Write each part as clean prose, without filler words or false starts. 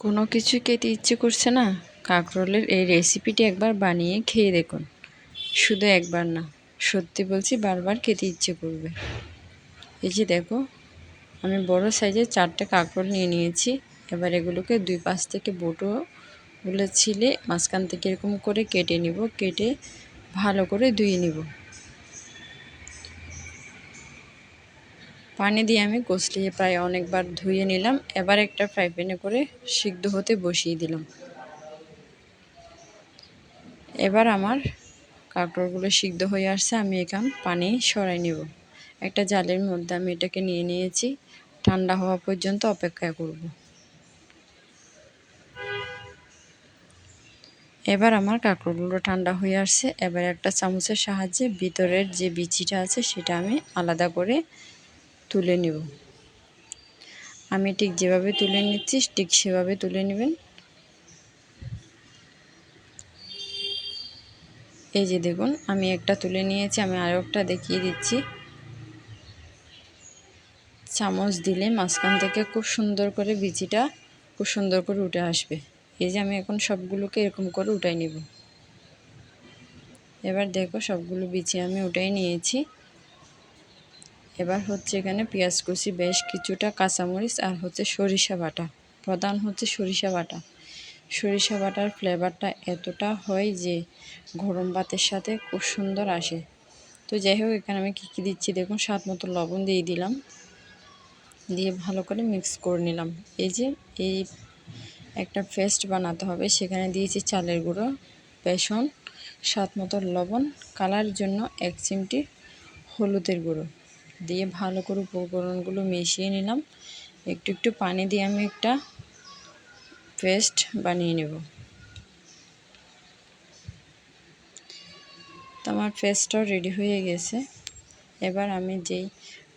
কোনো কিছু খেতে ইচ্ছে করছে না, কাঁকরোলের এই রেসিপিটি একবার বানিয়ে খেয়ে দেখুন। শুধু একবার না, সত্যি বলছি বারবার খেতে ইচ্ছে করবে। এই যে দেখো, আমি বড় সাইজের 4টে কাঁকরোল নিয়ে নিয়েছি। এবার এগুলোকে দুই পাশ থেকে বোটোগুলো ছিলে মাঝখান থেকে এরকম করে কেটে নিব। কেটে ভালো করে ধুয়ে নিব। পানি দিয়ে আমি কষলিয়ে প্রায় অনেকবার ধুয়ে নিলাম। এবার একটা ফ্রাই প্যানে করে সিদ্ধ হতে বসিয়ে দিলাম। এবার আমার কাঁকরোলগুলো সিদ্ধ হয়ে আসছে। আমি এখন পানি সরাই নেব। একটা জালের মধ্যে আমি এটাকে নিয়ে নিয়েছি। ঠান্ডা হওয়া পর্যন্ত অপেক্ষা করব। এবার আমার কাঁকরোলগুলো ঠান্ডা হয়ে আসছে। এবার একটা চামচের সাহায্যে ভিতরের যে বিচিটা আছে সেটা আমি আলাদা করে তুলে নেব। আমি ঠিক যেভাবে তুলে নিচ্ছি ঠিক সেভাবে তুলে নেবেন। এই যে দেখুন, আমি একটা তুলে নিয়েছি। আমি আরও একটা দেখিয়ে দিচ্ছি। চামচ দিলে মাঝখান থেকে খুব সুন্দর করে বিচিটা খুব সুন্দর করে উঠে আসবে। এই যে আমি এখন সবগুলোকে এরকম করে উঠাই নেব। এবার দেখো, সবগুলো বিচি আমি উঠাই নিয়েছি। এবার হচ্ছে এখানে পেঁয়াজ কুচি, বেশ কিছুটা কাঁচামরিচ আর হচ্ছে সরিষা বাটা। প্রধান হচ্ছে সরিষা বাটা। সরিষা বাটার ফ্লেভারটা এতটা হয় যে গরম ভাতের সাথে খুব সুন্দর আসে। তো যাই হোক, এখানে আমি কী দিচ্ছি দেখুন, স্বাদ মতো লবণ দিয়ে দিলাম। দিয়ে ভালো করে মিক্স করে নিলাম। এই যে এই একটা পেস্ট বানাতে হবে, সেখানে দিয়েছি চালের গুঁড়ো, বেসন, স্বাদ মতো লবণ, কালার জন্য 1 চিমটি হলুদের গুঁড়ো দিয়ে ভালো করে উপকরণগুলো মিশিয়ে নিলাম। একটু একটু পানি দিয়ে আমি একটা পেস্ট বানিয়ে নেব। তো আমার পেস্টটাও রেডি হয়ে গেছে। এবার আমি যেই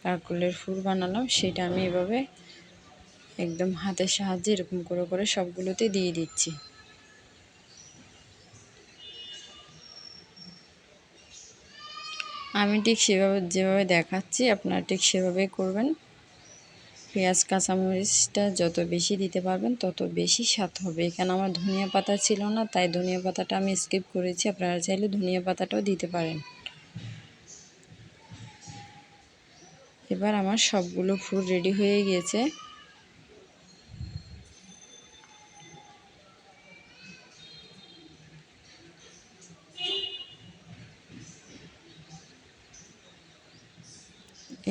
কাঁকরোলের ফুল বানালাম সেটা আমি এভাবে একদম হাতের সাহায্যে এরকম করে করে সবগুলোতে দিয়ে দিচ্ছি। আমি ঠিক সেভাবে যেভাবে দেখাচ্ছি আপনারা ঠিক সেভাবেই করবেন। পেঁয়াজ কাঁচামরিচটা যত বেশি দিতে পারবেন তত বেশি স্বাদ হবে। এখানে আমার ধনিয়া পাতা ছিল না, তাই ধনিয়া পাতাটা আমি স্কিপ করেছি। আপনারা চাইলে ধনিয়া পাতাটাও দিতে পারেন। এবার আমার সবগুলো ফুল রেডি হয়ে গিয়েছে।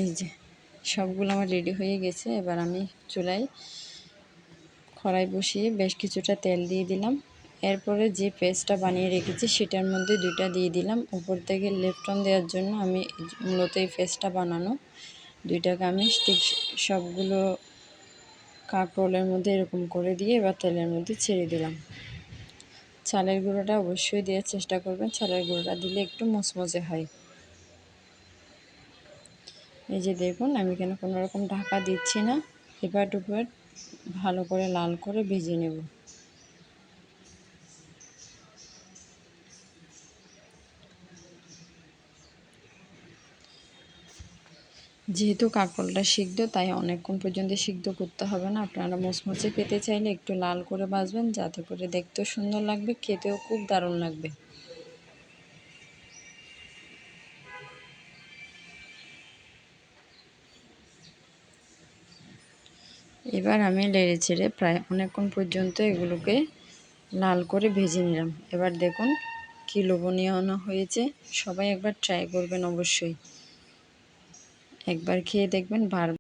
এই যে সবগুলো আমার রেডি হয়ে গেছে। এবার আমি চুলায় কড়াই বসিয়ে বেশ কিছুটা তেল দিয়ে দিলাম। এরপরে যে পেস্টটা বানিয়ে রেখেছি সেটার মধ্যে 2টা দিয়ে দিলাম। উপর থেকে লেফটন দেওয়ার জন্য আমি মূলত এই পেস্টটা বানানো। 2টাকে আমি ঠিক সবগুলো কাঁকরোলের মধ্যে এরকম করে দিয়ে এবার তেলের মধ্যে ছেড়ে দিলাম। চালের গুঁড়োটা অবশ্যই দেওয়ার চেষ্টা করবেন। চালের গুঁড়োটা দিলে একটু মচমচে হয়। এই যে দেখুন, আমি এখানে কোনো রকম ঢাকা দিচ্ছি না। এপাট ওপাট ভালো করে লাল করে ভেজে নেব। যেহেতু কাঁকরোলটা সিদ্ধ, তাই অনেকক্ষণ পর্যন্ত সিদ্ধ করতে হবে না। আপনারা মুচমুচে খেতে চাইলে একটু লাল করে ভাজবেন, যাতে করে দেখতেও সুন্দর লাগবে, খেতেও খুব দারুণ লাগবে। এবার আমি নেড়ে চেড়ে প্রায় অনেকক্ষণ পর্যন্ত এগুলোকে লাল করে ভেজে নিলাম। এবার দেখুন কি লোভনীয় হয়েছে। সবাই একবার ট্রাই করবেন অবশ্যই। একবার খেয়ে দেখবেন, বারবার